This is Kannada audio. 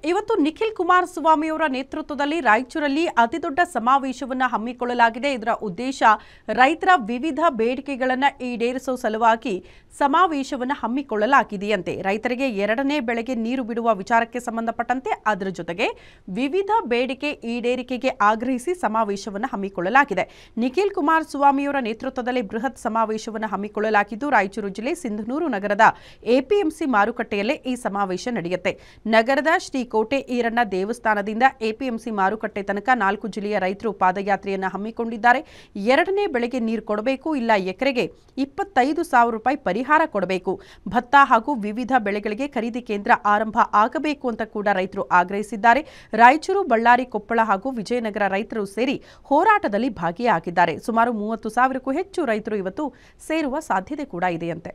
ಇವತ್ತು ನಿಖಿಲ್ ಕುಮಾರಸ್ವಾಮಿ ಅವರ ನೇತೃತ್ವದಲ್ಲಿ ರಾಯಚೂರಲ್ಲಿ ಅತಿದೊಡ್ಡ ಸಮಾವೇಶವನ್ನು ಹಮ್ಮಿಕೊಳ್ಳಲಾಗಿದೆ. ಇದರ ಉದ್ದೇಶ ರೈತರ ವಿವಿಧ ಬೇಡಿಕೆಗಳನ್ನು ಈಡೇರಿಸುವ ಸಲುವಾಗಿ ಸಮಾವೇಶವನ್ನು ಹಮ್ಮಿಕೊಳ್ಳಲಾಗಿದೆಯಂತೆ. ರೈತರಿಗೆ ಎರಡನೇ ಬೆಳೆಗೆ ನೀರು ಬಿಡುವ ವಿಚಾರಕ್ಕೆ ಸಂಬಂಧಪಟ್ಟಂತೆ ಅದರ ಜೊತೆಗೆ ವಿವಿಧ ಬೇಡಿಕೆ ಈಡೇರಿಕೆಗೆ ಆಗ್ರಹಿಸಿ ಸಮಾವೇಶವನ್ನು ಹಮ್ಮಿಕೊಳ್ಳಲಾಗಿದೆ. ನಿಖಿಲ್ ಕುಮಾರಸ್ವಾಮಿ ಅವರ ನೇತೃತ್ವದಲ್ಲಿ ಬೃಹತ್ ಸಮಾವೇಶವನ್ನು ಹಮ್ಮಿಕೊಳ್ಳಲಾಗಿದ್ದು ರಾಯಚೂರು ಜಿಲ್ಲೆ ಸಿಂಧನೂರು ನಗರದ ಎಪಿಎಂಸಿ ಮಾರುಕಟ್ಟೆಯಲ್ಲೇ ಈ ಸಮಾವೇಶ ನಡೆಯುತ್ತೆ. ನಗರದ ಶ್ರೀ ಕೋಟೆ ಈರಣ್ಣ ದೇವಸ್ಥಾನದಿಂದ ಎಪಿಎಂಸಿ ಮಾರುಕಟ್ಟೆ ತನಕ 4 ಜಿಲ್ಲೆಯ ರೈತರು ಪಾದಯಾತ್ರೆಯನ್ನು ಹಮ್ಮಿಕೊಂಡಿದ್ದಾರೆ. ಎರಡನೇ ಬೆಳೆಗೆ ನೀರು ಕೊಡಬೇಕು, ಇಲ್ಲ ಎಕರೆಗೆ 25,000 ರೂಪಾಯಿ ಪರಿಹಾರ ಕೊಡಬೇಕು. ಭತ್ತ ಹಾಗೂ ವಿವಿಧ ಬೆಳೆಗಳಿಗೆ ಖರೀದಿ ಕೇಂದ್ರ ಆರಂಭ ಆಗಬೇಕು ಅಂತ ಕೂಡ ರೈತರು ಆಗ್ರಹಿಸಿದ್ದಾರೆ. ರಾಯಚೂರು, ಬಳ್ಳಾರಿ, ಕೊಪ್ಪಳ ಹಾಗೂ ವಿಜಯನಗರ ರೈತರು ಸೇರಿ ಹೋರಾಟದಲ್ಲಿ ಭಾಗಿಯಾಗಿದ್ದಾರೆ. ಸುಮಾರು 30,000ಕ್ಕೂ ಹೆಚ್ಚು ರೈತರು ಇವತ್ತು ಸೇರುವ ಸಾಧ್ಯತೆ ಕೂಡ ಇದೆಯಂತೆ.